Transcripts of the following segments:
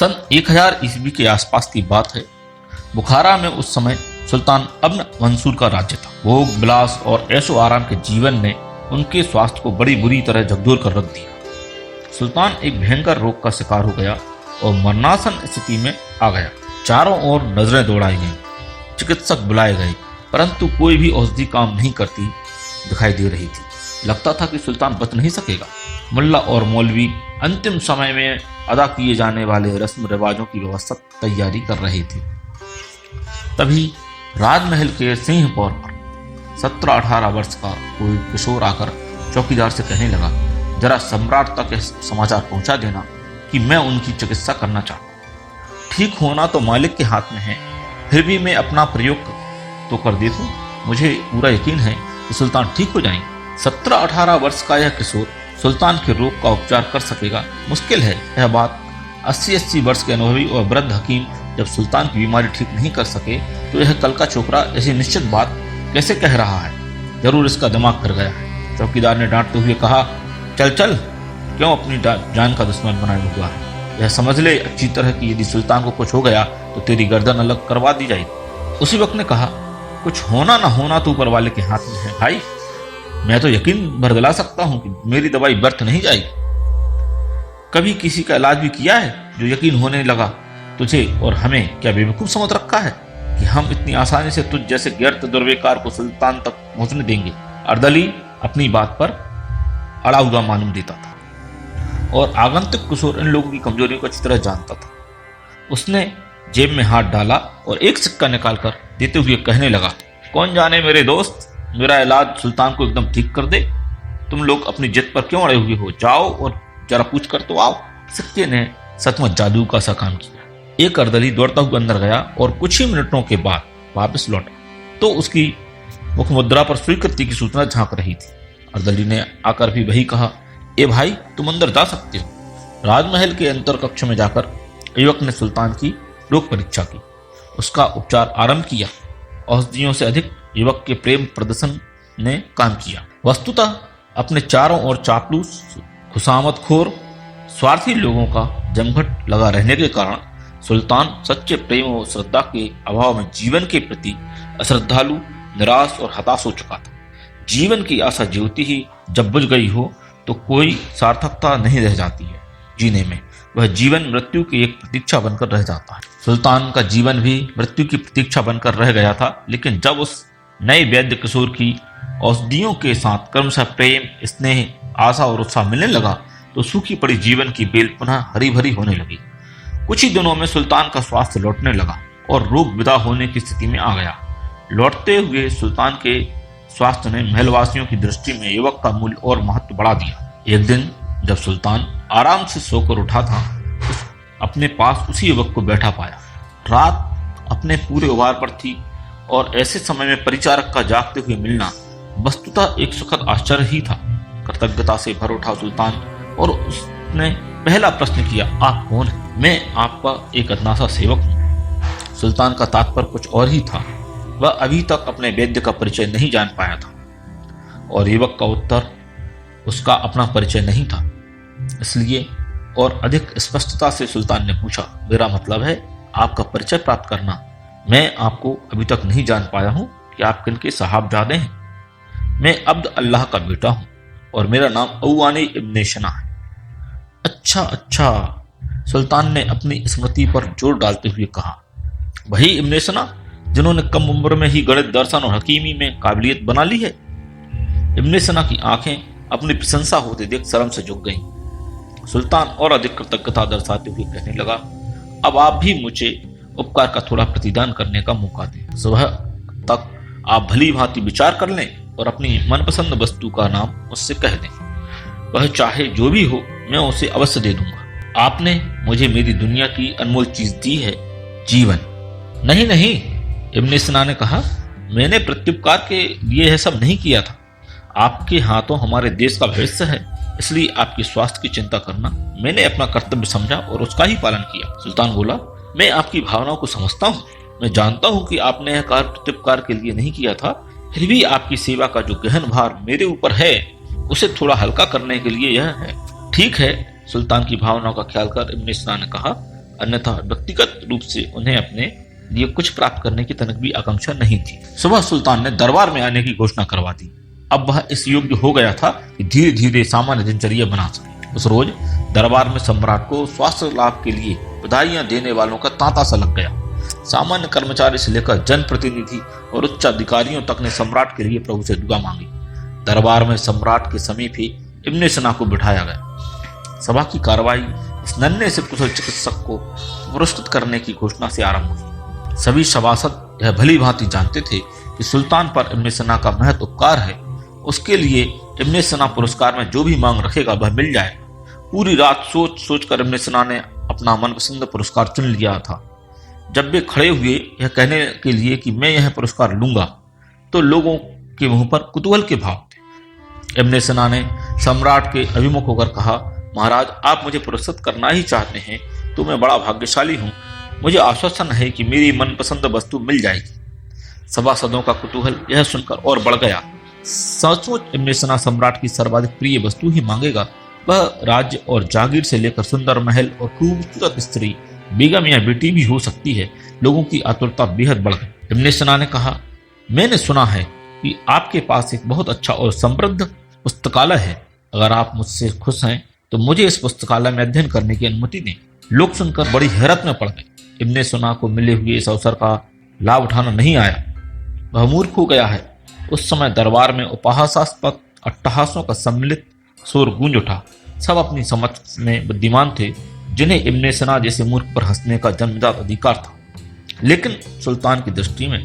सन 1000 ईस्वी के आसपास की बात है। बुखारा में उस समय सुल्तान अब्न मंसूर का राज्य था। भोग विलास और ऐशो आराम के जीवन ने उनके स्वास्थ्य को बड़ी बुरी तरह झकझोर कर रख दिया। सुल्तान एक भयंकर रोग का शिकार हो गया और मरणासन स्थिति में आ गया। चारों ओर नजरें दौड़ाई गईं, चिकित्सक बुलाए गए, परंतु कोई भी औषधि काम नहीं करती दिखाई दे रही थी। लगता था कि सुल्तान बच नहीं सकेगा। मुल्ला और मौलवी अंतिम समय में अदा किए जाने वाले रस्म रिवाजों की व्यवस्था तैयारी कर रहे थे। तभी राजमहल के सिंहपौर पर 17-18 वर्ष का कोई किशोर आकर चौकीदार से कहने लगा, जरा सम्राट तक समाचार पहुंचा देना कि मैं उनकी चिकित्सा करना चाहता हूँ। ठीक होना तो मालिक के हाथ में है, फिर भी मैं अपना प्रयोग तो कर देता हूँ। मुझे पूरा यकीन है कि सुल्तान ठीक हो जाएंगे। 17-18 वर्ष का यह किशोर सुल्तान के रोग का उपचार कर सकेगा, मुश्किल है। यह बात 80-80 वर्ष के अनुभवी और वृद्ध हकीम जब सुल्तान की बीमारी ठीक नहीं कर सके तो यह कल का छोकरा ऐसी निश्चित बात कैसे कह रहा है? जरूर इसका दिमाग कर गया है। चौकीदार ने डांटते हुए कहा, चल चल, क्यों अपनी जान का दुश्मन बनाए हुआ है? यह समझ ले अच्छी तरह कि यदि सुल्तान को कुछ हो गया तो तेरी गर्दन अलग करवा दी जाएगी। उसी वक्त ने कहा, कुछ होना ना होना तो ऊपर वाले के हाथ में है भाई। मैं तो यकीन भर दिला सकता हूं कि मेरी दवाई व्यर्थ नहीं जाएगी। कभी किसी का इलाज भी किया है जो यकीन होने लगा? तुझे और हमें क्या बेवकूफ समझ रखा है कि हम इतनी आसानी से तुझ जैसे गैर दुर्व्यकार को सुल्तान तक पहुंचने देंगे? अर्दली अपनी बात पर अड़ा हुआ मालूम देता था और आगंतुक किशोर इन लोगों की कमजोरियों को अच्छी तरह जानता था। उसने जेब में हाथ डाला और एक सिक्का निकालकर देते हुए कहने लगा, कौन जाने मेरे दोस्त, मेरा इलाज सुल्तान को एकदम ठीक कर दे। तुम लोग अपनी जिद पर क्यों अड़े हुए हो? जाओ और जरा पूछ कर तो आओ। सिक्के ने सचमुच जादू का सा काम किया। एक अर्दली दौड़ता हुआ अंदर गया और कुछ ही मिनटों के बाद वापस लौटा तो उसकी मुख मुद्रा पर स्वीकृति की सूचना झांक रही थी। अर्दली ने आकर भी वही कहा, ए भाई, तुम अंदर जा सकते हो। राजमहल के अंतर कक्ष में जाकर युवक ने सुल्तान की रोग परीक्षा की, उसका उपचार आरंभ किया। औषधियों से अधिक युवक के प्रेम प्रदर्शन ने काम किया। वस्तुतः अपने चारों ओर चापलूस, खुशामदखोर, स्वार्थी लोगों का जमघट लगा रहने के कारण सुल्तान सच्चे प्रेम और श्रद्धा के अभाव में जीवन के प्रति अश्रद्धालु, निराश और हताश हो चुका था। जीवन की आशा ज्योति ही जब बुझ गई हो तो कोई सार्थकता नहीं रह जाती है जीने में। वह जीवन मृत्यु की एक प्रतीक्षा बनकर रह जाता है। सुल्तान का जीवन भी मृत्यु की प्रतीक्षा बनकर रह गया था, लेकिन जब उस नए वैद्य किशोर की औषधियों के साथ क्रमशः प्रेम, स्नेह, आशा और उत्साह मिलने लगा तो सूखी पड़ी जीवन की बेल पुनः हरी भरी होने लगी। कुछ ही दिनों में सुल्तान का स्वास्थ्य लौटने लगा और रोग विदा होने की स्थिति में आ गया। लौटते हुए सुल्तान के स्वास्थ्य ने महलवासियों की दृष्टि में युवक का मूल्य और महत्व बढ़ा दिया। एक दिन जब सुल्तान आराम से सोकर उठा था, अपने पास उसी युवक को बैठा पाया। रात अपने पूरे उबार पर थी और ऐसे समय में परिचारक का जागते हुए मिलना वस्तुतः एक सुखद आश्चर्य ही था। कृतज्ञता से भर उठा सुल्तान और उसने पहला प्रश्न किया, आप कौन हैं? मैं आपका एक अदनासा सेवक हूँ। सुल्तान का तात्पर्य कुछ और ही था। वह अभी तक अपने वैद्य का परिचय नहीं जान पाया था और युवक का उत्तर उसका अपना परिचय नहीं था। इसलिए और अधिक स्पष्टता से सुल्तान ने पूछा, मेरा मतलब है आपका परिचय प्राप्त करना। मैं आपको अभी तक नहीं जान पाया हूँ कि आप किनके साहबजादे हैं। मैं अब्द अल्लाह का बेटा हूँ और मेरा नाम औवानी इब्ने शना है। अच्छा, सुल्तान ने अपनी स्मृति पर जोर डालते हुए कहा, वही इब्ने शना जिन्होंने कम उम्र में ही गणित, दर्शन और हकीमी में काबिलियत बना ली है। इब्ने शना की आंखें अपनी प्रशंसा होते देख शर्म से झुक गईं। सुल्तान और अधिक कृतज्ञता दर्शाते हुए कहने लगा, अब आप भी मुझे उपकार का थोड़ा प्रतिदान करने का मौका दें। सुबह तक आप भली भांति विचार कर लें और अपनी मनपसंद वस्तु का नाम उससे कह दें। वह चाहे जो भी हो, मैं उसे अवश्य दे दूंगा। आपने मुझे मेरी दुनिया की अनमोल चीज दी है, जीवन। नहीं, इब्ने सिना ने कहा, मैंने प्रत्युपकार के लिए यह सब नहीं किया था। आपके हाथों हमारे देश का भविष्य है, इसलिए आपके स्वास्थ्य की चिंता करना मैंने अपना कर्तव्य समझा और उसका ही पालन किया। सुल्तान बोला, मैं आपकी भावनाओं को समझता हूँ। मैं जानता हूँ कि आपने यह कार्य प्रत्युपकार के लिए नहीं किया था, फिर भी आपकी सेवा का जो गहन भार मेरे ऊपर है उसे थोड़ा हल्का करने के लिए यह है। ठीक है, सुल्तान की भावनाओं का ख्याल कर इब्ने सिना ने कहा, अन्यथा व्यक्तिगत रूप से उन्हें अपने लिए कुछ प्राप्त करने की तनक भी आकांक्षा नहीं थी। सुबह सुल्तान ने दरबार में आने की घोषणा करवा दी। अब वह इस योग्य हो गया था कि धीरे धीरे सामान्य दिनचर्या बना सके। उस रोज दरबार में सम्राट को स्वास्थ्य लाभ के लिए बधाइयां देने वालों का तांता सा लग गया। सामान्य कर्मचारी से लेकर जनप्रतिनिधि और उच्च अधिकारियों तक ने सम्राट के लिए प्रभु से दुआ मांगी। दरबार में सम्राट के समीप ही इब्ने सिना को बिठाया गया। सभा की कार्रवाई इस नन्हे से कुशल चिकित्सक को पुरस्कृत करने की घोषणा से आरंभ हुई। सभी सभासद यह भली भांति जानते थे कि सुल्तान पर इब्ने सिना का महत उपकार है। उसके लिए इब्ने सिना पुरस्कार में जो भी मांग रखेगा वह मिल जाए। पूरी रात सोच सोच कर इब्ने सिना ने अपना मनपसंद पुरस्कार चुन लिया था। जब वे खड़े हुए यह कहने के लिए कि मैं यह पुरस्कार लूंगा, तो लोगों के मुंह पर कुतूहल के भाव थे। इब्ने सिना ने सम्राट के अभिमुख होकर कहा, महाराज, आप मुझे पुरस्कृत करना ही चाहते हैं तो मैं बड़ा भाग्यशाली हूँ। मुझे आश्वासन है कि मेरी मनपसंद वस्तु मिल जाएगी। सभासदों का कुतूहल यह सुनकर और बढ़ गया। सचमुच इब्ने सिना सम्राट की सर्वाधिक प्रिय वस्तु ही मांगेगा। वह राज्य और जागीर से लेकर सुंदर महल और खूबसूरत स्त्री, बेगम या बेटी भी हो सकती है। लोगों की आतुरता बेहद बढ़ गई। इब्ने सिना ने कहा, मैंने सुना है कि आपके पास एक बहुत अच्छा और समृद्ध पुस्तकालय है। अगर आप मुझसे खुश हैं तो मुझे इस पुस्तकालय में अध्ययन करने की अनुमति दें। लोग सुनकर बड़ी हैरत में पड़ गए। इब्ने सिना को मिले हुए इस अवसर का लाभ उठाना नहीं आया। वह मूर्ख हो गया है। उस समय दरबार में उपहासास्पद अट्टहासों का सम्मिलित शोर गूंज उठा। सब अपनी समझ में बुद्धिमान थे, जिन्हें इब्ने सिना जैसे मूर्ख पर हंसने का जन्मजात अधिकार था। लेकिन सुल्तान की दृष्टि में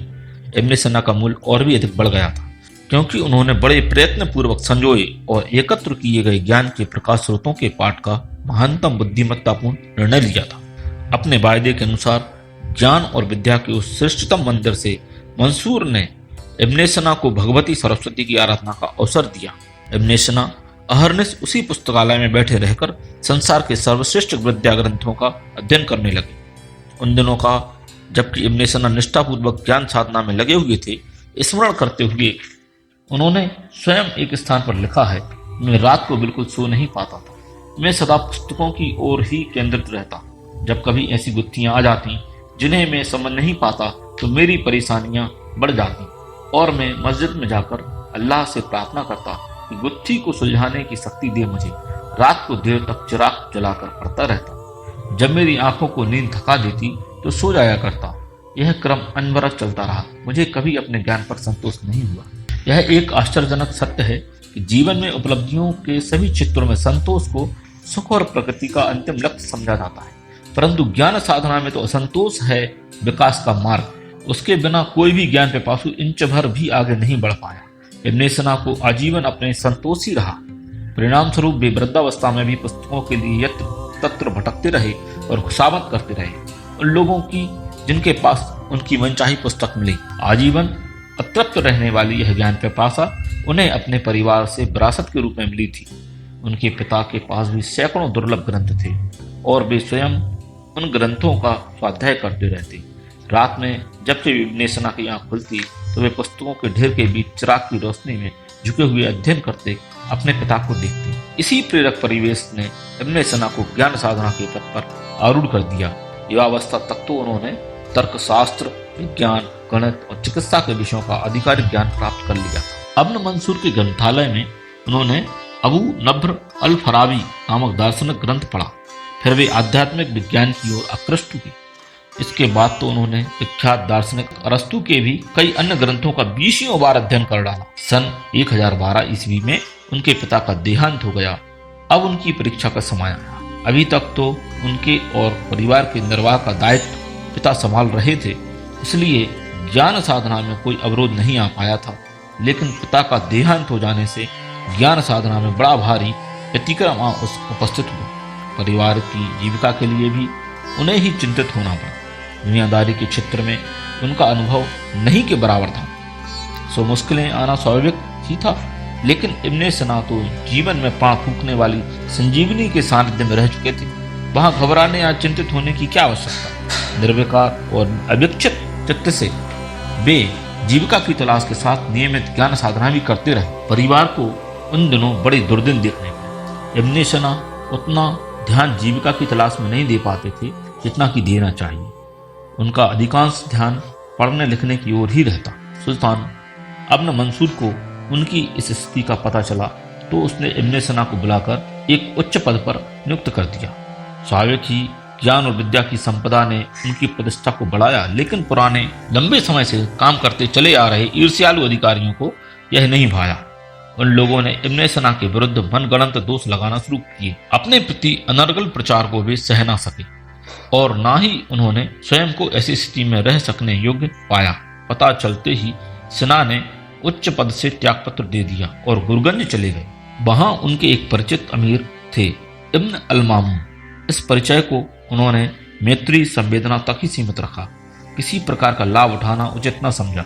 इब्ने सिना का मूल्य और भी अधिक बढ़ गया था, क्योंकि उन्होंने बड़े प्रयत्न पूर्वक संजोए और एकत्र किए गए ज्ञान के प्रकाश स्रोतों के पाठ का महानतम बुद्धिमत्तापूर्ण निर्णय लिया था। अपने वायदे के अनुसार ज्ञान और विद्या के उस श्रेष्ठतम मंदिर से मंसूर ने इब्ने सिना को भगवती सरस्वती की आराधना का अवसर दिया। इब्ने सिना अहरनिश उसी पुस्तकालय में बैठे रहकर संसार के सर्वश्रेष्ठ विद्या ग्रंथों का अध्ययन करने लगे। उन दिनों का जबकि इब्ने सिना निष्ठापूर्वक ज्ञान साधना में लगे हुए थे, स्मरण करते हुए उन्होंने स्वयं एक स्थान पर लिखा है, मैं रात को बिल्कुल सो नहीं पाता था। मैं सदा पुस्तकों की ओर ही केंद्रित रहता। जब कभी ऐसी गुत्थियां आ जाती जिन्हें मैं समझ नहीं पाता तो मेरी परेशानियां बढ़ जाती और मैं मस्जिद में जाकर अल्लाह से प्रार्थना करता कि गुत्थी को सुलझाने की शक्ति दे मुझे। रात को देर तक चिराग जलाकर पढ़ता रहता। जब मेरी आंखों को नींद थका देती तो सो जाया करता। यह क्रम अनवरत चलता रहा। मुझे कभी अपने ज्ञान पर संतोष नहीं हुआ। यह एक आश्चर्यजनक सत्य है कि जीवन में उपलब्धियों के सभी क्षेत्रों में संतोष को सुख और प्रकृति का अंतिम लक्ष्य समझा जाता है, परंतु ज्ञान साधना में तो असंतोष है विकास का मार्ग। उसके बिना कोई भी ज्ञान पिपासु इंच भर भी आगे नहीं बढ़ पाया। इब्ने सिना को आजीवन अपने संतोषी रहा। परिणाम स्वरूप वे वृद्धावस्था में भी पुस्तकों के लिए यत्र तत्र भटकते रहे और खुशामद करते रहे। उन लोगों की जिनके पास उनकी मनचाही पुस्तक मिली, आजीवन अतृप्त रहने वाली यह ज्ञान पिपासा उन्हें अपने परिवार से विरासत के रूप में मिली थी। उनके पिता के पास भी सैकड़ों दुर्लभ ग्रंथ थे और वे स्वयं उन ग्रंथों का स्वाध्याय करते रहते। रात में जब से इब्ने सिना की आंख खुलती तो वे पुस्तकों के ढेर के बीच चिराग की रोशनी में झुके हुए अध्ययन करते, अपने पिता को देखते। इसी प्रेरक परिवेश ने इब्ने सिना को ज्ञान साधना के पथ पर आरूढ़ कर दिया। युवावस्था तक तो उन्होंने तर्कशास्त्र, विज्ञान, गणित और चिकित्सा के विषयों का आधिकारिक ज्ञान प्राप्त कर लिया था। अब्न मंसूर के ग्रंथालय में उन्होंने अबू नब्र अल फराबी नामक दार्शनिक ग्रंथ पढ़ा। फिर वे आध्यात्मिक विज्ञान की ओर आकृष्ट हुए। इसके बाद तो उन्होंने विख्यात दार्शनिक अरस्तु के भी कई अन्य ग्रंथों का 20 बार अध्ययन कर डाला। सन 1012 ईस्वी में उनके पिता का देहांत हो गया। अब उनकी परीक्षा का समय आया। अभी तक तो उनके और परिवार के निर्वाह का दायित्व पिता संभाल रहे थे, इसलिए ज्ञान साधना में कोई अवरोध नहीं आ पाया था। लेकिन पिता का देहांत हो जाने से ज्ञान साधना में बड़ा भारी व्यतिक्रम उपस्थित हुआ। परिवार की जीविका के लिए भी उन्हें ही चिंतित होना पड़ा। दुनियादारी के क्षेत्र में उनका अनुभव नहीं के बराबर था, सो मुश्किलें आना स्वाभाविक ही था। लेकिन इब्ने सिना तो जीवन में प्राण फूंकने वाली संजीवनी के सानिध्य में रह चुके थे। वहां घबराने या चिंतित होने की क्या आवश्यकता। निर्विकार और अविक्षित चित्त से वे जीविका की तलाश के साथ नियमित ज्ञान साधना भी करते रहे। परिवार को उन दिनों बड़े दुर्दिन देखने पड़े। इब्ने सिना उतना ध्यान जीविका की तलाश में नहीं दे पाते थे जितना कि देना चाहिए। उनका अधिकांश ध्यान पढ़ने लिखने की ओर ही रहता। सुल्तान अब्न मंसूर को उनकी इस स्थिति का पता चला तो उसने इब्ने सिना को बुलाकर एक उच्च पद पर नियुक्त कर दिया। स्वाभाविक ही ज्ञान और विद्या की संपदा ने उनकी प्रतिष्ठा को बढ़ाया, लेकिन पुराने लंबे समय से काम करते चले आ रहे ईर्ष्यालु अधिकारियों को यह नहीं भाया। उन लोगों ने इब्ने सिना के विरुद्ध मनगढ़ंत दोष लगाना शुरू किए। अपने प्रति अनर्गल प्रचार को वे सह ना सके और ना ही उन्होंने स्वयं को ऐसी स्थिति में रह सकने योग्य पाया। पता चलते ही सिना ने उच्च पद से त्यागपत्र दे दिया और गुरगंज चले गए। वहां उनके एक परिचित अमीर थे, इब्न अल-मामून। इस परिचय को उन्होंने मैत्री संवेदना तक ही सीमित रखा, किसी प्रकार का लाभ उठाना उचित न समझा।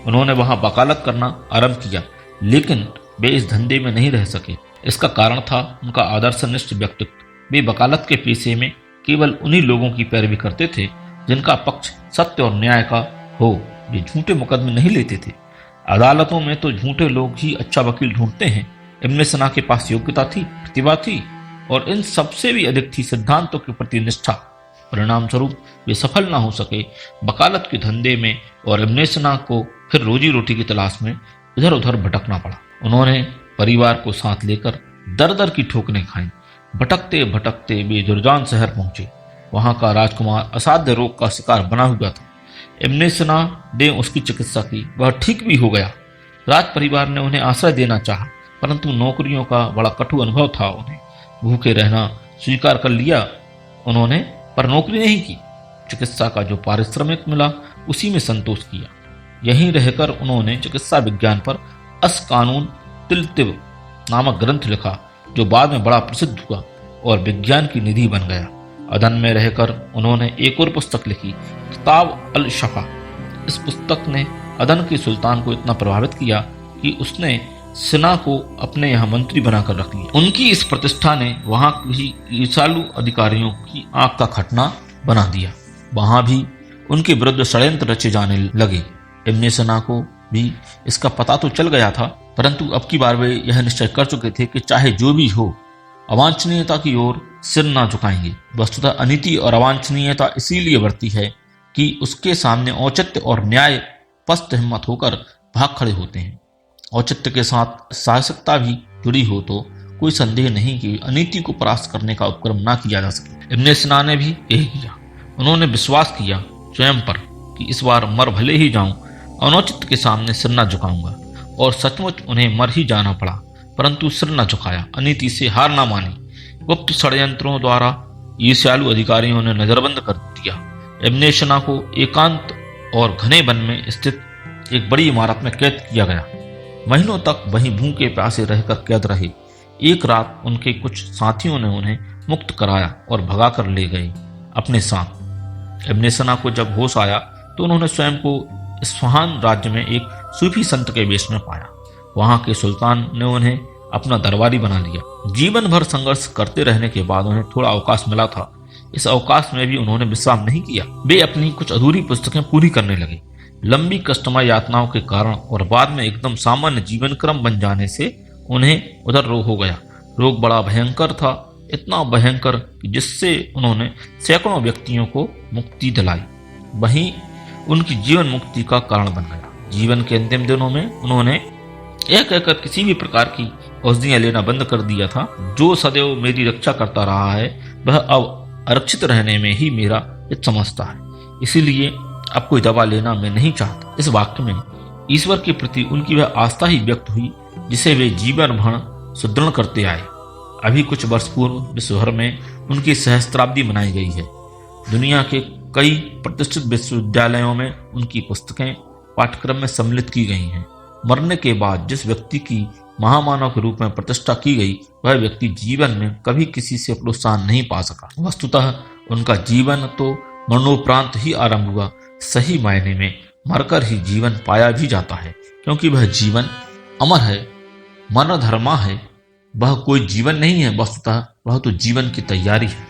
उन्होंने वहां वकालत करना आरंभ किया, लेकिन वे इस धंधे में नहीं रह सके। इसका कारण था उनका आदर्शनिष्ठ व्यक्तित्व। वे वकालत के पेशे में केवल उन्हीं लोगों की पैरवी करते थे जिनका पक्ष सत्य और न्याय का हो। वे झूठे मुकदमे नहीं लेते थे। अदालतों में तो झूठे लोग ही अच्छा वकील ढूंढते हैं। इब्ने सिना के पास योग्यता थी, प्रतिभा थी और इन सबसे भी अधिक थी सिद्धांतों के प्रति निष्ठा। परिणाम स्वरूप वे सफल न हो सके वकालत के धंधे में और इब्ने सिना को फिर रोजी रोटी की तलाश में इधर उधर भटकना पड़ा। उन्होंने परिवार को साथ लेकर दर दर की ठोकरें खाई। भटकते भटकते वे जुर्जान शहर पहुंचे। वहां का राजकुमार असाध्य रोग का शिकार बना हुआ था। इब्ने सिना ने उसकी चिकित्सा की, वह ठीक भी हो गया। राज परिवार ने उन्हें आश्रय देना चाहा, परंतु नौकरियों का बड़ा कटु अनुभव था। उन्हें भूखे रहना स्वीकार कर लिया उन्होंने, पर नौकरी नहीं की। चिकित्सा का जो पारिश्रमिक मिला उसी में संतोष किया। यहीं रहकर उन्होंने चिकित्सा विज्ञान पर अस कानून तिल-तिब नामक ग्रंथ लिखा, जो बाद में बड़ा प्रसिद्ध हुआ और विज्ञान की निधि बन गया। अदन में रहकर उन्होंने एक और पुस्तक लिखी, किताब अल शफा। इस पुस्तक ने अदन के सुल्तान को इतना प्रभावित किया कि उसने सिना को अपने यहाँ मंत्री बनाकर रख लिया। उनकी इस प्रतिष्ठा ने वहां भी ईर्ष्यालु अधिकारियों की आंख का खटना बना दिया। वहां भी उनके विरुद्ध षड्यंत्र रचे जाने लगे। इब्ने सिना को भी इसका पता तो चल गया था, परंतु अब की बार वे यह निश्चय कर चुके थे कि चाहे जो भी हो अवांछनीयता की ओर सिर ना झुकाएंगे। वस्तुतः अनीति और अवांछनीयता इसीलिए बढ़ती है कि उसके सामने औचित्य और न्याय पस्त हिम्मत होकर भाग खड़े होते हैं। औचित्य के साथ साहसिकता भी जुड़ी हो तो कोई संदेह नहीं कि अनीति को परास्त करने का उपक्रम ना किया जा सके। इब्ने सिना ने भी यही किया। उन्होंने विश्वास किया स्वयं पर कि इस बार मर भले ही जाऊं, अनौचित्य के सामने सिर न झुकाऊंगा, और सचमुच उन्हें मर ही जाना पड़ा, परंतु सिर न झुकाया, अनीति से हार ना मानी। गुप्त षड्यंत्रों द्वारा ईर्ष्यालु अधिकारियों ने नजरबंद कर दिया। इब्ने सिना को एकांत और घने वन में स्थित एक बड़ी इमारत में कैद किया गया। महीनों तक वहीं भूखे प्यासे रहकर कैद रहे। एक रात उनके कुछ साथियों ने उन्हें मुक्त कराया और भगा कर ले गए अपने साथ। इब्ने सिना को जब होश आया तो उन्होंने स्वयं को इस्फहान राज्य में एक सूफी संत के वेश में पाया। वहां के सुल्तान ने उन्हें अपना दरबारी बना लिया। जीवन भर संघर्ष करते रहने के बाद उन्हें थोड़ा अवकाश मिला था। इस अवकाश में भी उन्होंने विश्राम नहीं किया। वे अपनी कुछ अधूरी पुस्तकें पूरी करने लगे। लंबी कष्टमय यातनाओं के कारण और बाद में एकदम सामान्य जीवन क्रम बन जाने से उन्हें उधर रोग हो गया। रोग बड़ा भयंकर था, इतना भयंकर कि जिससे उन्होंने सैकड़ों व्यक्तियों को मुक्ति दिलाई, वहीं उनकी जीवन मुक्ति का कारण बन गया। जीवन के अंतिम दिनों में उन्होंने यह कहकर किसी भी प्रकार की औषधियां लेना बंद कर दिया था, जो सदैव मेरी रक्षा करता रहा है वह अब आरक्षित रहने में ही मेरा हित समझता है, इसीलिए अब कोई दवा लेना मैं नहीं चाहता। इस वाक्य में ईश्वर के प्रति उनकी वह आस्था ही व्यक्त हुई जिसे वे जीवन भर सुदृढ़ करते आए। अभी कुछ वर्ष पूर्व विश्व भर में उनकी सहस्त्राब्दी मनाई गई है। दुनिया के कई प्रतिष्ठित विश्वविद्यालयों में उनकी पुस्तकें पाठ्यक्रम में सम्मिलित की गई हैं। मरने के बाद जिस व्यक्ति की महामानव के रूप में प्रतिष्ठा की गई, वह व्यक्ति जीवन में कभी किसी से प्रोत्साहन नहीं पा सका। वस्तुतः उनका जीवन तो मरणोपरांत ही आरंभ हुआ। सही मायने में मरकर ही जीवन पाया भी जाता है, क्योंकि वह जीवन अमर है, मरण धर्मा है। वह कोई जीवन नहीं है, वस्तुतः वह तो जीवन की तैयारी है।